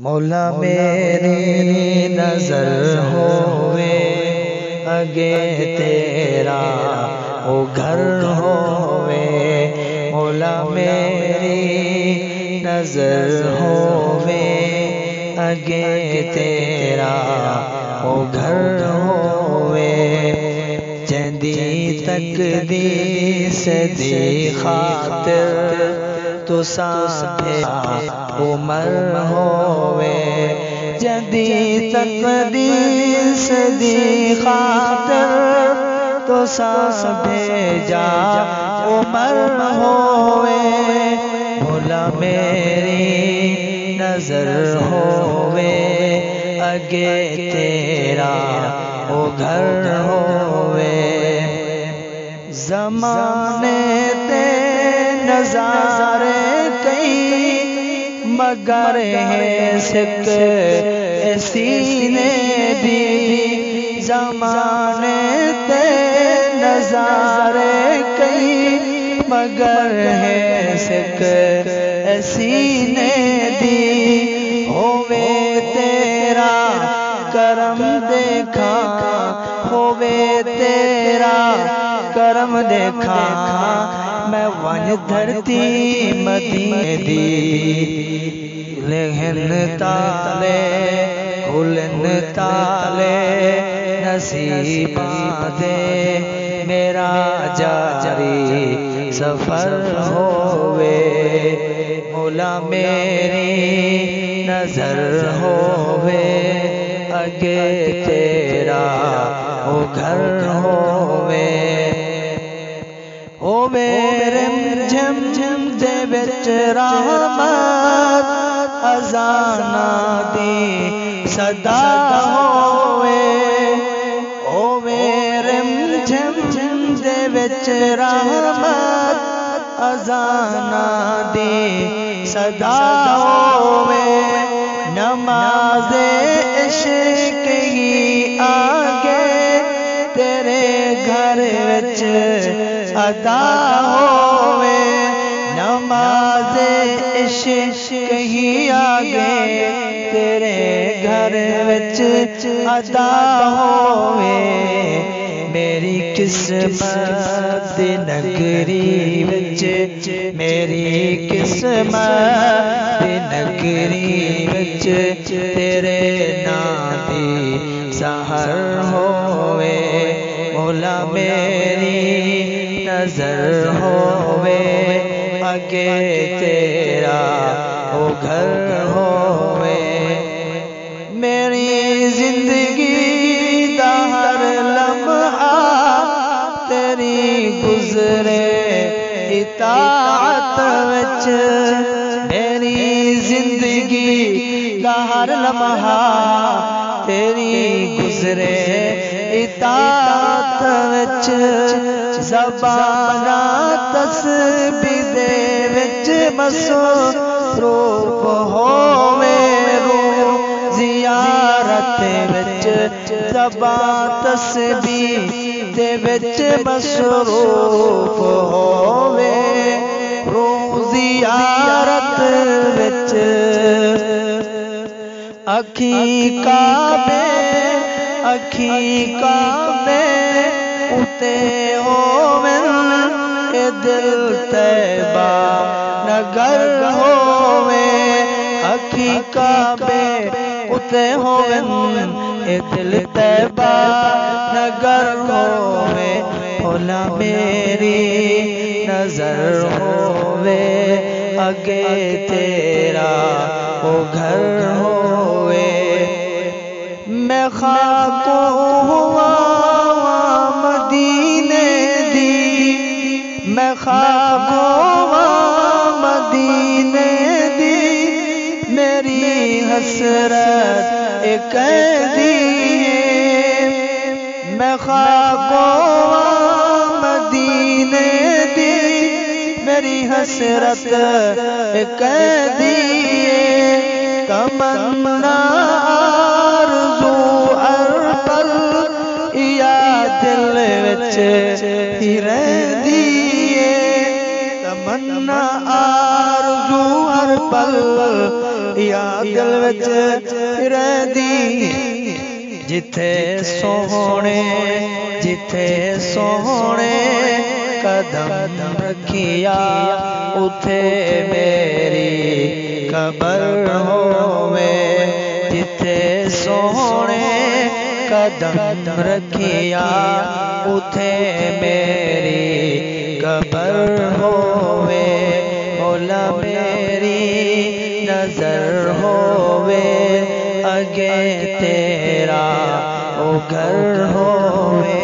مولا میری نظر ہووے اگے تیرا او گھر ہووے، مولا میری نظر ہووے اگے تیرا او گھر ہووے، جندی تقدیس دی خاطر تو ساتھیا عمر ہووے، جدی تقدیس دی خاطر تو ساس بھیجا عمر ہووے، مولا میری نظر ہووے اگے تیرا او گھر ہووے، زمانے تے نظارے کئی مگر ہے سک سینے دی، زمانے تے نظارے کئی مگر ہے سک سینے دی، ہووے تیرا کرم دیکھا، ہووے تیرا کرم دیکھا، میں ون دھرتی مدینے دی، لہن تالے کھلن تالے نصیباں دے، میرا جاری سفر ہووے، مولا میری نظر ہووے اگے تیرا او گھر ہووے، ہووے رم جھم جھم دے وچ رحمت، اذاناں دی صدا ہووے، ہووے رم جھم جھم دے وچ رحمت، اذاناں دی صدا ہووے، نماز عشق ہی آگے تیرے گھر وچ ادا ہووے، نماز عشق ہی آگے تیرے گھر وچ ادا ہووے، میری قسمت دی نگری وچ، میری قسمت دی نگری وچ تیرے نام دی سحر ہووے، مولا میری نظر ہووے اگے تیرا او گھر ہووے، میری زندگی دا ہر لمحہ تیری گزرے اطاعت وچ، میری زندگی دا ہر لمحہ تیری گزرے اطاعت وچ، زباناں تسبیح دے وچ مصروف ہووے، روح زیارت وچ زبان تسبیح دے وچ مصروف ہووے، روح زیارت وچ، اکھیں کعبے اتے ہوون، اے دل طیبہ نگر ہووے، اکھیں کعبے اتے ہوون، اے دل طیبہ نگر ہووے، مولا میری نظر ہووے اگے تیرا او گھر ہووے، میں خاکو ہوا مدینے دی، میں خاکو ہوا مدینے دی، میری حسرت ایک قیدی ہے، میں خاکو ہوا مدینے دی، میری حسرت ایک قیدی ہے، تمنا آرزو ہر پل یا دل وچ ہی رہندی ہے، تمنا آرزو ہر پل یا دل وچ رہندی جتھے سوہنے قدم رکھیا اتھے میری قبر ہووے جتھے سوہنے قدم رکھیا اتھے میری قبر ہووے مولا میری نظر ہووے اگے تیرا او گھر ہووے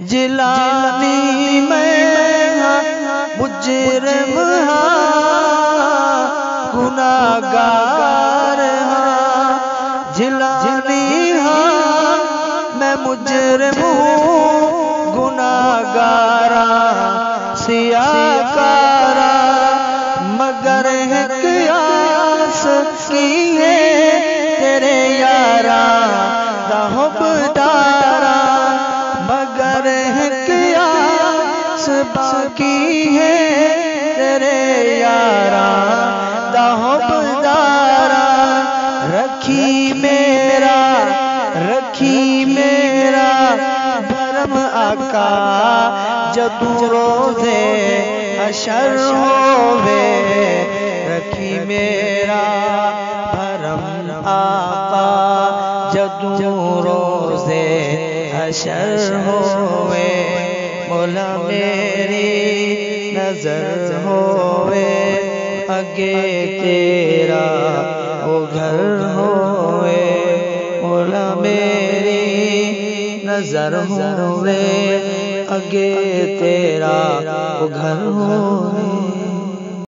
جلانی میں مجرم گناہگار جلانی میں مجرم گناہگار سیاکارا مگر ایک آس کی ہے تیرے یارا دا حبدارا مگر ایک آس باقی ہے تیرے یارا دا حبدارا رکھی میرا بھرم آقا جدوں روزے حشر ہووے رکھی میرا بھرم آقا جدوں روزے حشر ہووے مولا میری نظر ہووے اگے تیرا او گھر ہووے مولا میری نظر ہووے اگے تیرا او گھر ہووے